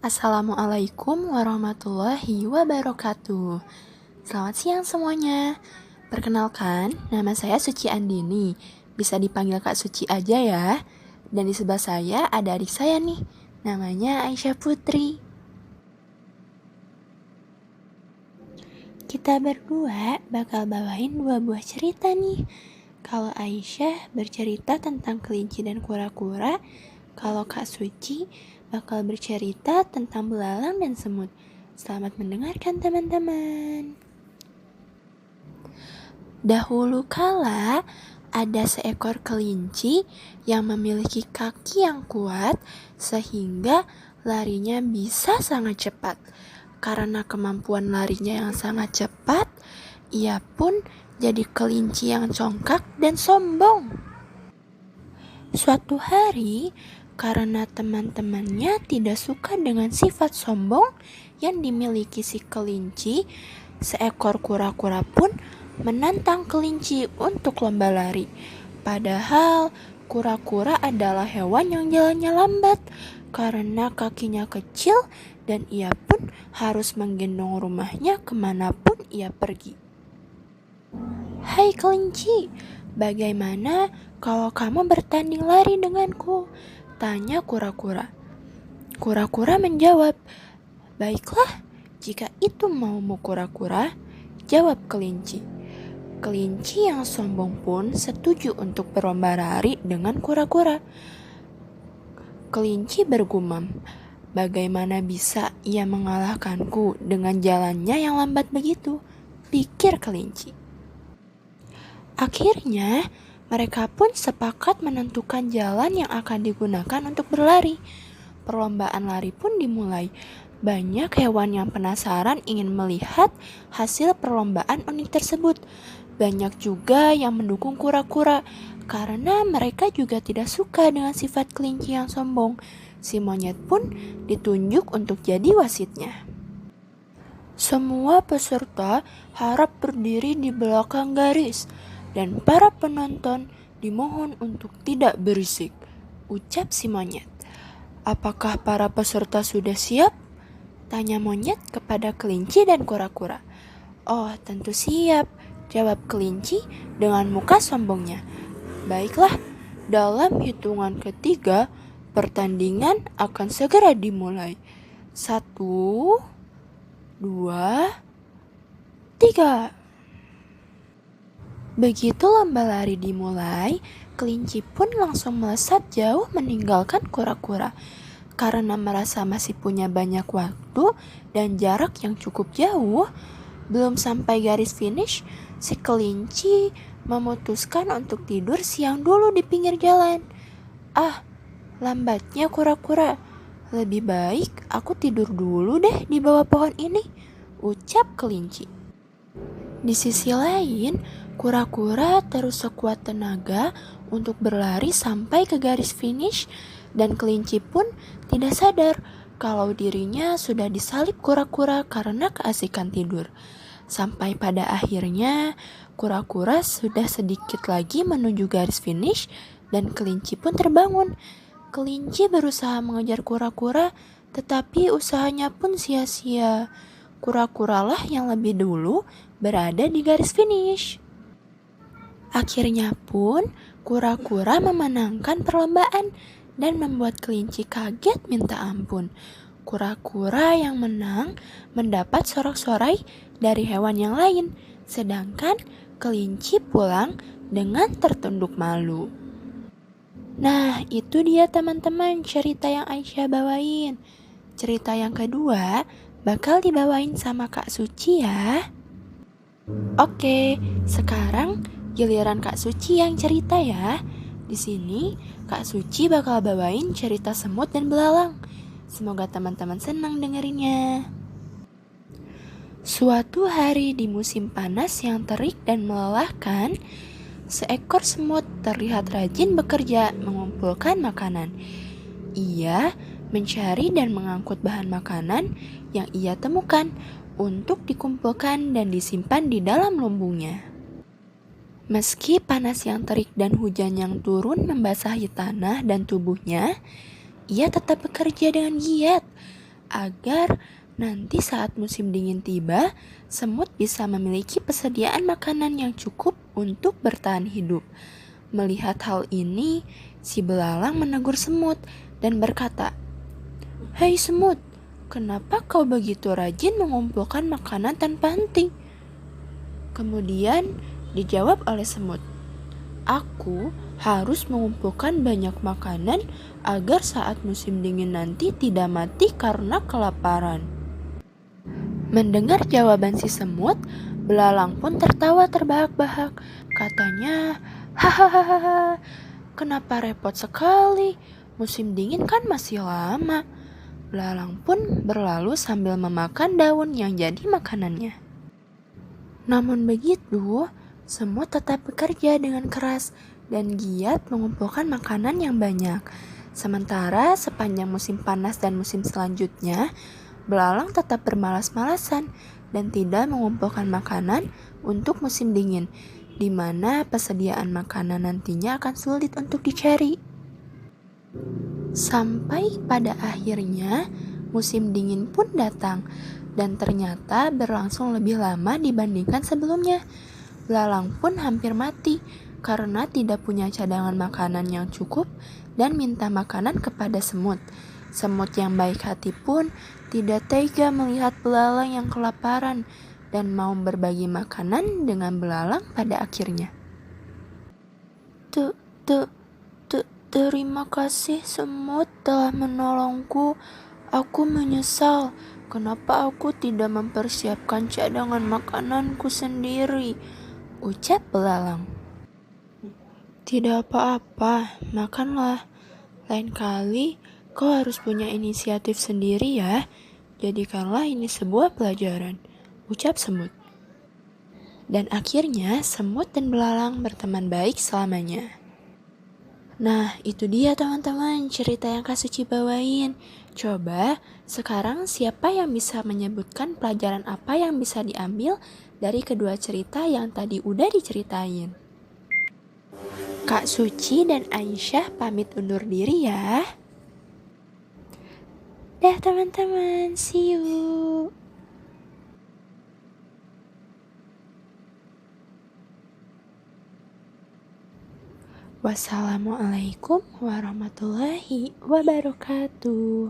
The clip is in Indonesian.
Assalamualaikum warahmatullahi wabarakatuh. Selamat siang semuanya. Perkenalkan, nama saya Suci Andini. Bisa dipanggil Kak Suci aja ya. Dan di sebelah saya ada adik saya nih, namanya Aisyah Putri. Kita berdua bakal bawain 2 buah cerita nih. Kalau Aisyah bercerita tentang kelinci dan kura-kura, kalau Kak Suci bakal bercerita tentang belalang dan semut. Selamat mendengarkan teman-teman. Dahulu kala ada seekor kelinci yang memiliki kaki yang kuat sehingga larinya bisa sangat cepat. Karena kemampuan larinya yang sangat cepat, ia pun jadi kelinci yang congkak dan sombong. Suatu hari, karena teman-temannya tidak suka dengan sifat sombong yang dimiliki si kelinci, seekor kura-kura pun menantang kelinci untuk lomba lari. Padahal kura-kura adalah hewan yang jalannya lambat karena kakinya kecil dan ia pun harus menggendong rumahnya kemanapun ia pergi. Hai kelinci, bagaimana kalau kamu bertanding lari denganku? Tanya kura-kura. Kura-kura menjawab, baiklah, jika itu maumu kura-kura, jawab kelinci. Kelinci yang sombong pun setuju untuk berlomba lari dengan kura-kura. Kelinci bergumam, bagaimana bisa ia mengalahkanku dengan jalannya yang lambat begitu? Pikir kelinci. Akhirnya, mereka pun sepakat menentukan jalan yang akan digunakan untuk berlari. Perlombaan lari pun dimulai. Banyak hewan yang penasaran ingin melihat hasil perlombaan unik tersebut. Banyak juga yang mendukung kura-kura karena mereka juga tidak suka dengan sifat kelinci yang sombong. Si monyet pun ditunjuk untuk jadi wasitnya. Semua peserta harap berdiri di belakang garis dan para penonton dimohon untuk tidak berisik, ucap si monyet. Apakah para peserta sudah siap? Tanya monyet kepada kelinci dan kura-kura. Oh, tentu siap, jawab kelinci dengan muka sombongnya. Baiklah, dalam hitungan ketiga, pertandingan akan segera dimulai. 1, 2, 3. Begitu lomba lari dimulai, kelinci pun langsung melesat jauh meninggalkan kura-kura. Karena merasa masih punya banyak waktu dan jarak yang cukup jauh, belum sampai garis finish, si kelinci memutuskan untuk tidur siang dulu di pinggir jalan. Ah, lambatnya kura-kura. Lebih baik aku tidur dulu deh di bawah pohon ini, ucap kelinci. Di sisi lain, kura-kura terus sekuat tenaga untuk berlari sampai ke garis finish dan kelinci pun tidak sadar kalau dirinya sudah disalip kura-kura karena keasikan tidur. Sampai pada akhirnya, kura-kura sudah sedikit lagi menuju garis finish dan kelinci pun terbangun. Kelinci berusaha mengejar kura-kura, tetapi usahanya pun sia-sia. Kura-kuralah yang lebih dulu berada di garis finish. Akhirnya pun, kura-kura memenangkan perlombaan dan membuat kelinci kaget minta ampun. Kura-kura yang menang mendapat sorak-sorai dari hewan yang lain, sedangkan kelinci pulang dengan tertunduk malu. Nah, itu dia teman-teman cerita yang Aisyah bawain. Cerita yang kedua bakal dibawain sama Kak Suci ya. Oke, sekarang giliran Kak Suci yang cerita ya. Di sini Kak Suci bakal bawain cerita semut dan belalang. Semoga teman-teman senang dengerinnya. Suatu hari di musim panas yang terik dan melelahkan, seekor semut terlihat rajin bekerja mengumpulkan makanan. Ia mencari dan mengangkut bahan makanan yang ia temukan untuk dikumpulkan dan disimpan di dalam lumbungnya. Meski panas yang terik dan hujan yang turun membasahi tanah dan tubuhnya, ia tetap bekerja dengan giat. agar nanti saat musim dingin tiba, semut bisa memiliki persediaan makanan yang cukup untuk bertahan hidup. Melihat hal ini, si belalang menegur semut dan berkata, "Hei semut, kenapa kau begitu rajin mengumpulkan makanan tanpa henti?" Kemudian dijawab oleh semut, "Aku harus mengumpulkan banyak makanan agar saat musim dingin nanti tidak mati karena kelaparan." Mendengar jawaban si semut, belalang pun tertawa terbahak-bahak. Katanya, "Hahaha, kenapa repot sekali? Musim dingin kan masih lama." Belalang pun berlalu sambil memakan daun yang jadi makanannya. Namun begitu, semut tetap bekerja dengan keras dan giat mengumpulkan makanan yang banyak. Sementara sepanjang musim panas dan musim selanjutnya, belalang tetap bermalas-malasan dan tidak mengumpulkan makanan untuk musim dingin, di mana persediaan makanan nantinya akan sulit untuk dicari. Sampai pada akhirnya musim dingin pun datang dan ternyata berlangsung lebih lama dibandingkan sebelumnya. Belalang pun hampir mati karena tidak punya cadangan makanan yang cukup dan minta makanan kepada semut. Semut yang baik hati pun tidak tega melihat belalang yang kelaparan dan mau berbagi makanan dengan belalang pada akhirnya. Terima kasih semut telah menolongku. Aku menyesal. Kenapa aku tidak mempersiapkan cadangan makananku sendiri? Ucap belalang. Tidak apa-apa, makanlah. Lain kali kau harus punya inisiatif sendiri ya. Jadikanlah ini sebuah pelajaran. Ucap semut. Dan akhirnya semut dan belalang berteman baik selamanya. Nah, itu dia teman-teman cerita yang Kak Suci bawain. Coba sekarang siapa yang bisa menyebutkan pelajaran apa yang bisa diambil dari kedua cerita yang tadi udah diceritain? Kak Suci dan Aisyah pamit undur diri ya. Dah teman-teman, see you. Wassalamualaikum warahmatullahi wabarakatuh.